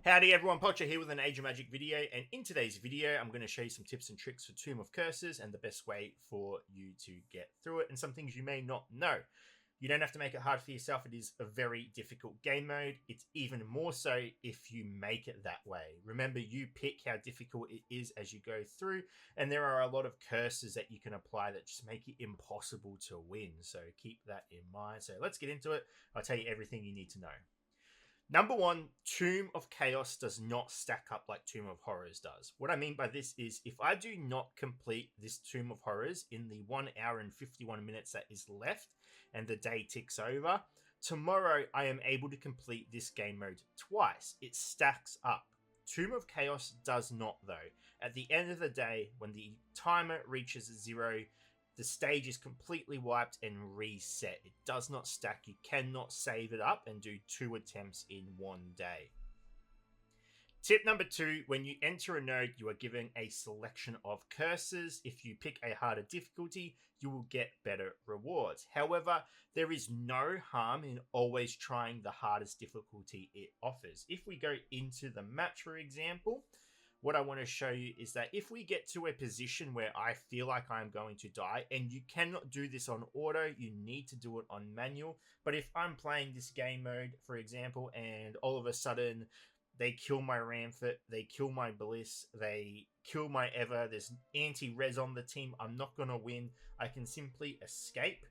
Howdy everyone, Pocher here with an Age of Magic video, and in today's video I'm going to show you some tips and tricks for Tomb of Curses and the best way for you to get through it and some things you may not know. You don't have to make it hard for yourself. It is a very difficult game mode. It's even more so if you make it that way. Remember, you pick how difficult it is as you go through, and there are a lot of curses that you can apply that just make it impossible to win. So keep that in mind. So let's get into it. I'll tell you everything you need to know. Number one, Tomb of Chaos does not stack up like Tomb of Horrors does. What I mean by this is if I do not complete this Tomb of Horrors in the 1 hour and 51 minutes that is left and the day ticks over, tomorrow I am able to complete this game mode twice. It stacks up. Tomb of Chaos does not though. At the end of the day, when the timer reaches 0, the stage is completely wiped and reset. It does not stack. You cannot save it up and do 2 attempts in 1 day. Tip number 2, when you enter a node, you are given a selection of curses. If you pick a harder difficulty, you will get better rewards. However, there is no harm in always trying the hardest difficulty it offers. If we go into the match, for example, what I want to show you is that if we get to a position where I feel like I'm going to die, and you cannot do this on auto, you need to do it on manual. But if I'm playing this game mode, for example, and all of a sudden they kill my Ramfort, they kill my Bliss, they kill my Ever, there's anti-res on the team, I'm not going to win. I can simply escape,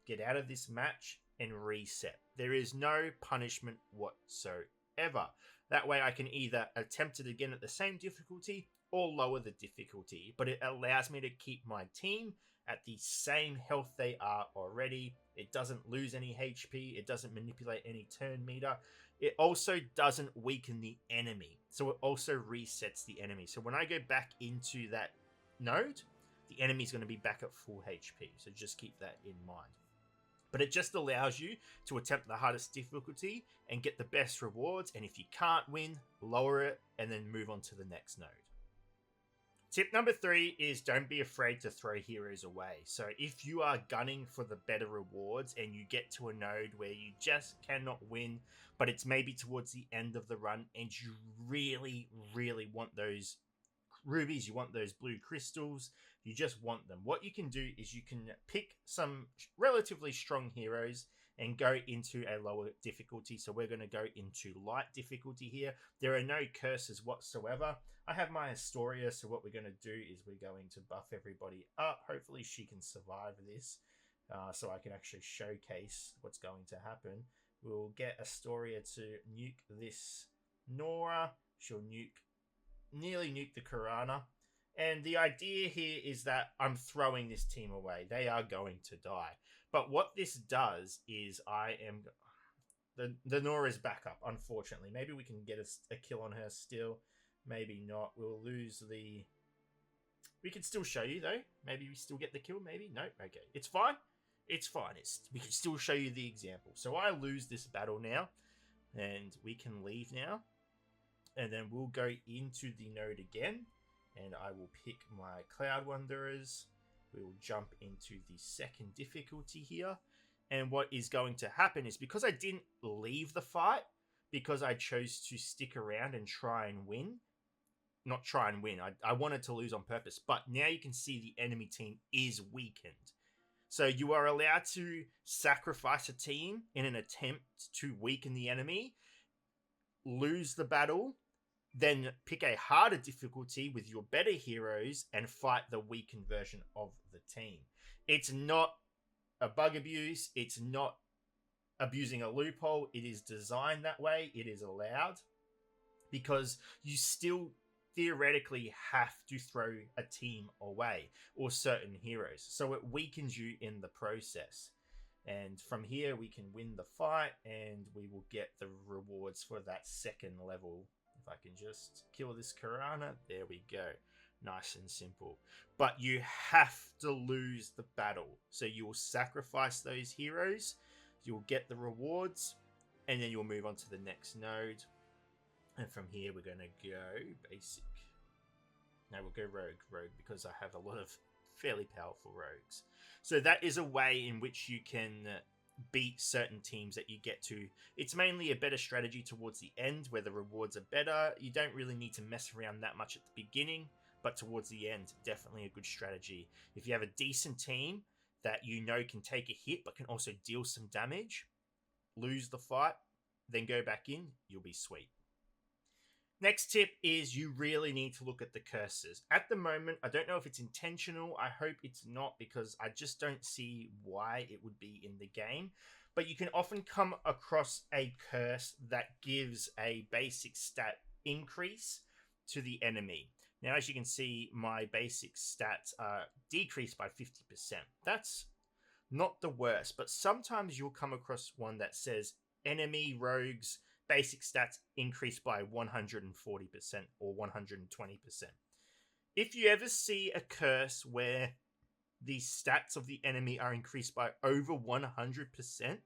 get out of this match, and reset. There is no punishment whatsoever. That way I can either attempt it again at the same difficulty or lower the difficulty, but it allows me to keep my team at the same health they are already. It doesn't lose any HP, it doesn't manipulate any turn meter. It also doesn't weaken the enemy, so it also resets the enemy. So when I go back into that node, the enemy is going to be back at full HP, so just keep that in mind. But it just allows you to attempt the hardest difficulty and get the best rewards. And if you can't win, lower it and then move on to the next node. Tip number 3 is don't be afraid to throw heroes away. So if you are gunning for the better rewards and you get to a node where you just cannot win, but it's maybe towards the end of the run and you really, really want those rubies, you want those blue crystals, you just want them. What you can do is you can pick some relatively strong heroes and go into a lower difficulty. So we're going to go into light difficulty here. There are no curses whatsoever. I have my Historia, so what we're going to do is we're going to buff everybody up. Hopefully she can survive this, so I can actually showcase what's going to happen. We'll get Historia to nuke this Nora. She'll nearly nuke the Karana. And the idea here is that I'm throwing this team away. They are going to die. But what this does is the Nora's back up, unfortunately. Maybe we can get a kill on her still. Maybe not. We'll lose the... We can still show you, though. Maybe we still get the kill, maybe. No? Okay. It's fine. It's fine. We can still show you the example. So I lose this battle now. And we can leave now. And then we'll go into the node again. And I will pick my Cloud Wanderers. We will jump into the second difficulty here. And what is going to happen is because I didn't leave the fight, because I chose to stick around and try and win. Not try and win. I wanted to lose on purpose. But now you can see the enemy team is weakened. So you are allowed to sacrifice a team in an attempt to weaken the enemy, lose the battle, then pick a harder difficulty with your better heroes and fight the weakened version of the team. It's not a bug abuse. It's not abusing a loophole. It is designed that way. It is allowed because you still theoretically have to throw a team away or certain heroes. So it weakens you in the process. And from here, we can win the fight and we will get the rewards for that second level. If I can just kill this Karana, there we go. Nice and simple. But you have to lose the battle. So you will sacrifice those heroes, you'll get the rewards, and then you'll move on to the next node. And from here, we're going to go basic. No, we'll go rogue, because I have a lot of fairly powerful rogues. So that is a way in which you can beat certain teams that you get to. It's mainly a better strategy towards the end where the rewards are better. You don't really need to mess around that much at the beginning, but towards the end, definitely a good strategy. If you have a decent team that you know can take a hit but can also deal some damage, lose the fight, then go back in, you'll be sweet. Next tip is you really need to look at the curses. At the moment, I don't know if it's intentional. I hope it's not, because I just don't see why it would be in the game. But you can often come across a curse that gives a basic stat increase to the enemy. Now, as you can see, my basic stats are decreased by 50%. That's not the worst, but sometimes you'll come across one that says enemy rogues basic stats increase by 140% or 120%. If you ever see a curse where the stats of the enemy are increased by over 100%,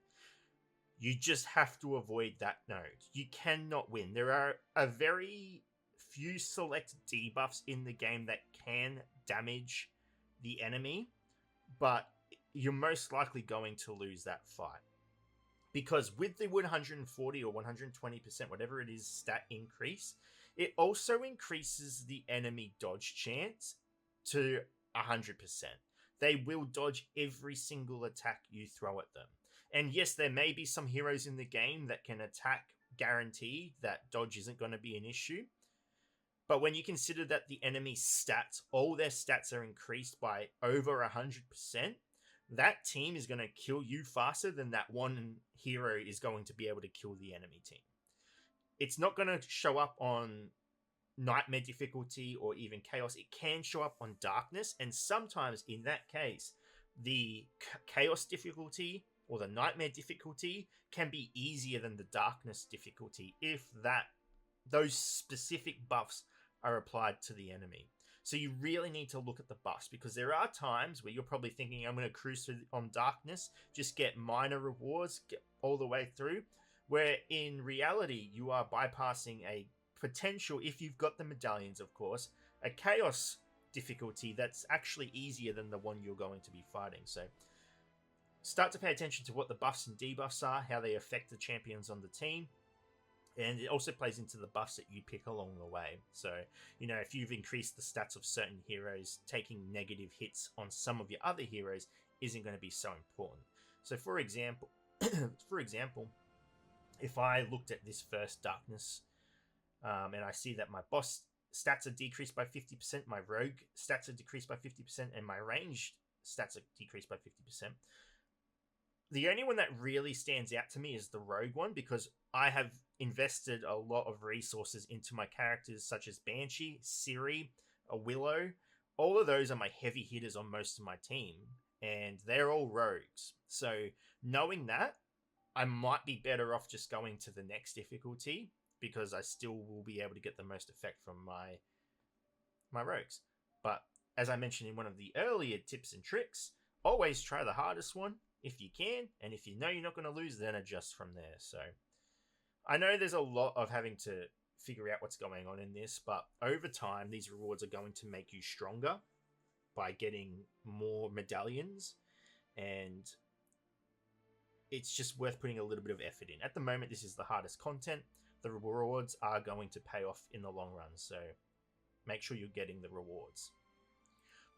you just have to avoid that node. You cannot win. There are a very few select debuffs in the game that can damage the enemy, but you're most likely going to lose that fight. Because with the 140 or 120%, whatever it is, stat increase, it also increases the enemy dodge chance to 100%. They will dodge every single attack you throw at them. And yes, there may be some heroes in the game that can attack guaranteed that dodge isn't going to be an issue. But when you consider that the enemy's stats, all their stats are increased by over 100%, that team is going to kill you faster than that one hero is going to be able to kill the enemy team. It's not going to show up on Nightmare difficulty or even Chaos. It can show up on Darkness, and sometimes in that case, the Chaos difficulty or the Nightmare difficulty can be easier than the Darkness difficulty if those specific buffs are applied to the enemy. So you really need to look at the buffs, because there are times where you're probably thinking, I'm going to cruise through on Darkness, just get minor rewards, get all the way through, where in reality, you are bypassing a potential, if you've got the medallions, of course, a Chaos difficulty that's actually easier than the one you're going to be fighting. So start to pay attention to what the buffs and debuffs are, how they affect the champions on the team. And it also plays into the buffs that you pick along the way. So, if you've increased the stats of certain heroes, taking negative hits on some of your other heroes isn't going to be so important. So, for example, if I looked at this first Darkness, and I see that my boss stats are decreased by 50%, my rogue stats are decreased by 50%, and my ranged stats are decreased by 50%, the only one that really stands out to me is the rogue one, because I have invested a lot of resources into my characters such as Banshee, Ciri, Willow. All of those are my heavy hitters on most of my team, and they're all rogues. So knowing that, I might be better off just going to the next difficulty, because I still will be able to get the most effect from my rogues. But as I mentioned in one of the earlier tips and tricks, always try the hardest one if you can, and if you know you're not going to lose, then adjust from there. So I know there's a lot of having to figure out what's going on in this, but over time, these rewards are going to make you stronger by getting more medallions, and it's just worth putting a little bit of effort in. At the moment, this is the hardest content. The rewards are going to pay off in the long run, so make sure you're getting the rewards.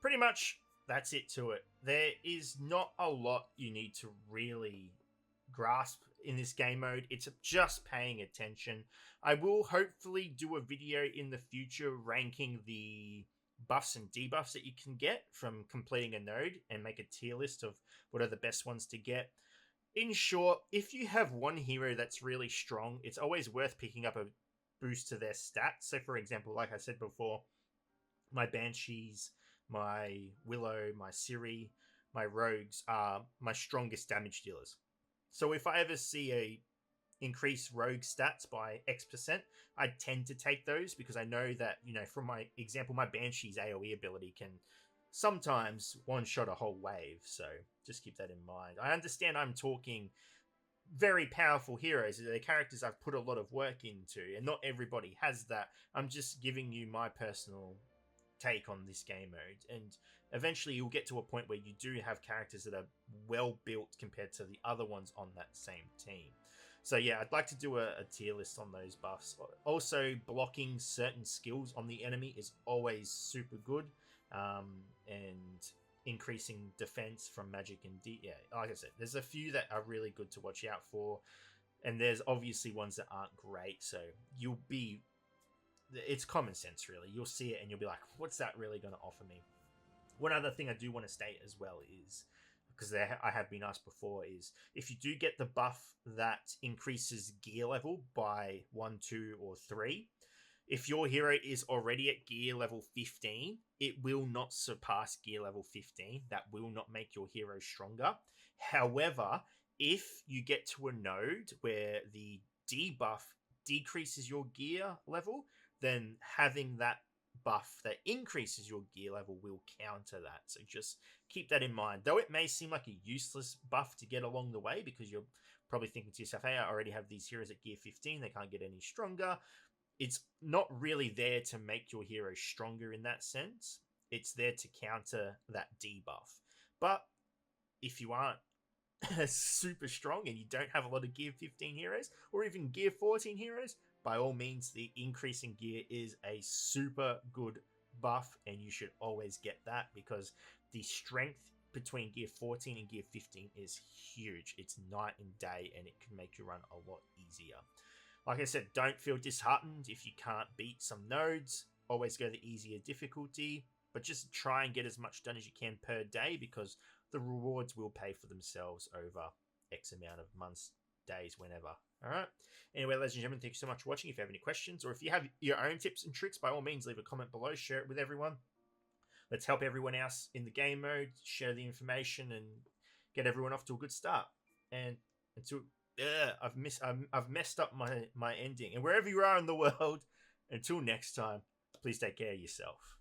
Pretty much that's it to it. There is not a lot you need to really grasp in this game mode. It's just paying attention. I will hopefully do a video in the future ranking the buffs and debuffs that you can get from completing a node, and make a tier list of what are the best ones to get. In short, if you have one hero that's really strong, it's always worth picking up a boost to their stats. So for example, like I said before, my Banshees, my Willow, my Ciri, my Rogues are my strongest damage dealers. So if I ever see a increase rogue stats by X%, I tend to take those, because I know that, from my example, my Banshee's AoE ability can sometimes one-shot a whole wave. So just keep that in mind. I understand I'm talking very powerful heroes. They're characters I've put a lot of work into, and not everybody has that. I'm just giving you my personal take on this game mode, and eventually you'll get to a point where you do have characters that are well built compared to the other ones on that same team. So yeah, I'd like to do a tier list on those buffs. Also, blocking certain skills on the enemy is always super good, and increasing defense from magic and yeah, like I said, there's a few that are really good to watch out for, and there's obviously ones that aren't great. So it's common sense really. You'll see it and you'll be like, what's that really going to offer me? One other thing I do want to state as well is, because I have been asked before, is if you do get the buff that increases gear level by 1, 2, or 3, if your hero is already at gear level 15, it will not surpass gear level 15. That will not make your hero stronger. However, if you get to a node where the debuff decreases your gear level, then having that buff that increases your gear level will counter that. So just keep that in mind. Though it may seem like a useless buff to get along the way, because you're probably thinking to yourself, hey, I already have these heroes at gear 15, they can't get any stronger. It's not really there to make your hero stronger in that sense. It's there to counter that debuff. But if you aren't super strong and you don't have a lot of gear 15 heroes or even gear 14 heroes, by all means, the increase in gear is a super good buff, and you should always get that, because the strength between gear 14 and gear 15 is huge. It's night and day, and it can make you run a lot easier. Like I said, don't feel disheartened if you can't beat some nodes. Always go the easier difficulty, but just try and get as much done as you can per day, because the rewards will pay for themselves over X amount of months, days, whenever. All right. Anyway, ladies and gentlemen, thank you so much for watching. If you have any questions, or if you have your own tips and tricks, by all means, leave a comment below. Share it with everyone. Let's help everyone else in the game mode. Share the information and get everyone off to a good start. And until I've messed up my ending. And wherever you are in the world, until next time, please take care of yourself.